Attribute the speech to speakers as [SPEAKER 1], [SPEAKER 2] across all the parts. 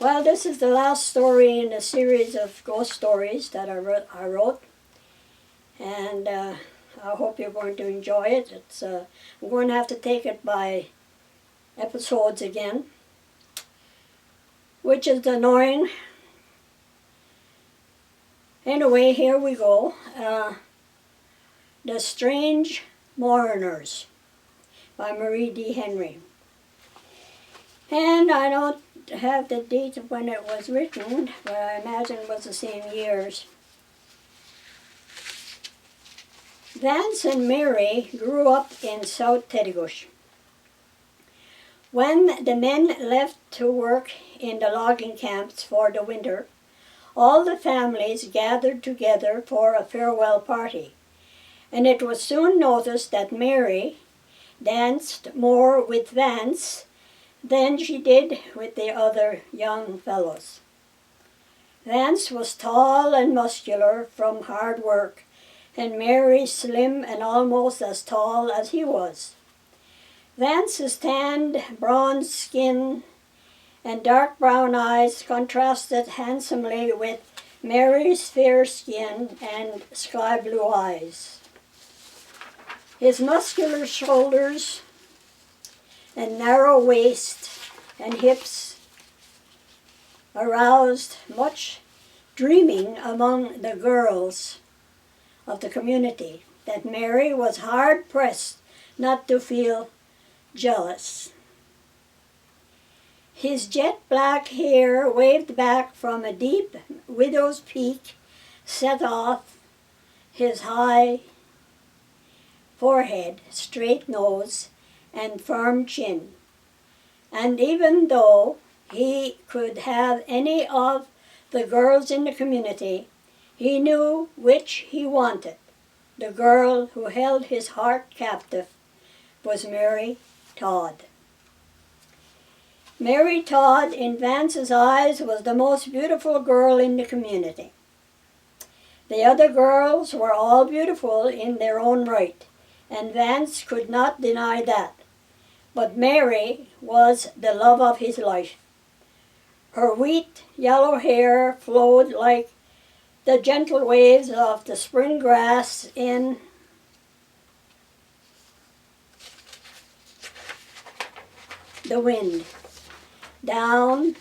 [SPEAKER 1] Well, this is the last story in a series of ghost stories that I wrote. And I hope you're going to enjoy it. I'm going to have to take it by episodes again, which is annoying. Anyway, here we go. The Strange Mourners by Marie D. Henry. And I don't have the date of when it was written, but I imagine it was the same years. Vance and Mary grew up in South Teddygush. When the men left to work in the logging camps for the winter, all the families gathered together for a farewell party, and it was soon noticed that Mary danced more with Vance than she did with the other young fellows. Vance was tall and muscular from hard work, and Mary slim and almost as tall as he was. Vance's tanned, bronze skin and dark brown eyes contrasted handsomely with Mary's fair skin and sky blue eyes. His muscular shoulders and narrow waist and hips aroused much dreaming among the girls of the community, that Mary was hard-pressed not to feel jealous. His jet black hair waved back from a deep widow's peak set off his high forehead, straight nose, and firm chin. And even though he could have any of the girls in the community, he knew which he wanted. The girl who held his heart captive was Mary Todd. Mary Todd, in Vance's eyes, was the most beautiful girl in the community. The other girls were all beautiful in their own right, and Vance could not deny that. But Mary was the love of his life. Her wheat yellow hair flowed like the gentle waves of the spring grass in the wind, down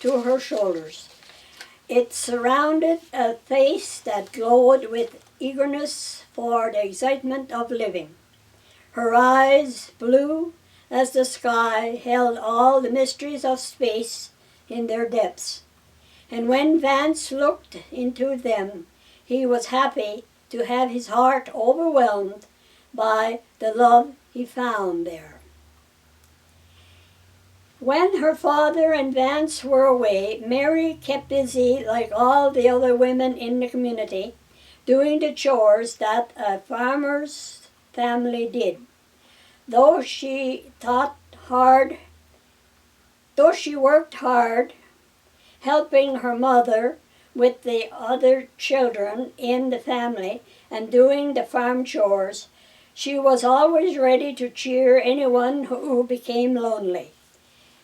[SPEAKER 1] to her shoulders. It surrounded a face that glowed with eagerness for the excitement of living. Her eyes, blue as the sky, held all the mysteries of space in their depths. And when Vance looked into them, he was happy to have his heart overwhelmed by the love he found there. When her father and Vance were away, Mary kept busy like all the other women in the community, doing the chores that a farmer's family did. Though she worked hard, helping her mother with the other children in the family and doing the farm chores, she was always ready to cheer anyone who became lonely.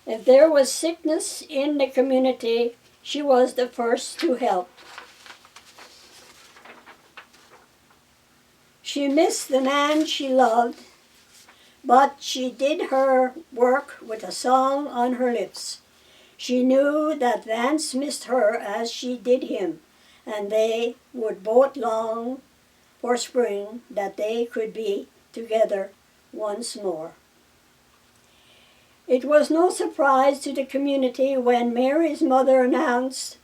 [SPEAKER 1] If there was sickness in the community, she was the first to help. She missed the man she loved, but she did her work with a song on her lips. She knew that Vance missed her as she did him, and they would both long for spring that they could be together once more. It was no surprise to the community when Mary's mother announced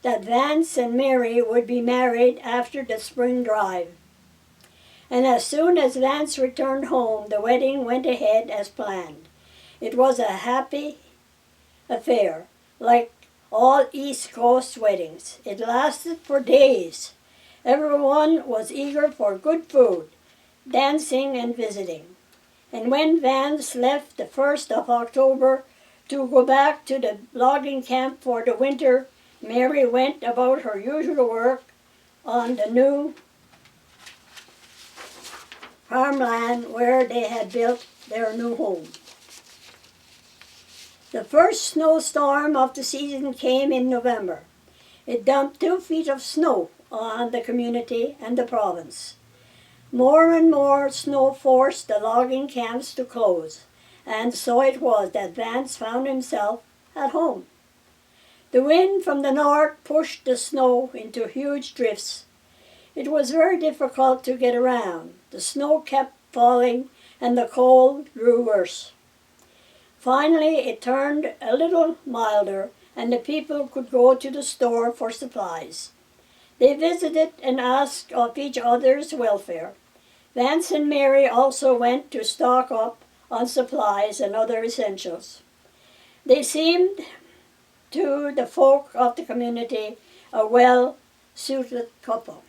[SPEAKER 1] that Vance and Mary would be married after the spring drive. And as soon as Vance returned home, the wedding went ahead as planned. It was a happy affair, like all East Coast weddings. It lasted for days. Everyone was eager for good food, dancing, and visiting. And when Vance left the 1st of October to go back to the logging camp for the winter, Mary went about her usual work on the new farmland where they had built their new home. The first snowstorm of the season came in November. It dumped 2 feet of snow on the community and the province. More and more snow forced the logging camps to close, and so it was that Vance found himself at home. The wind from the north pushed the snow into huge drifts. It was very difficult to get around. The snow kept falling and the cold grew worse. Finally, it turned a little milder and the people could go to the store for supplies. They visited and asked of each other's welfare. Vance and Mary also went to stock up on supplies and other essentials. They seemed to the folk of the community a well-suited couple.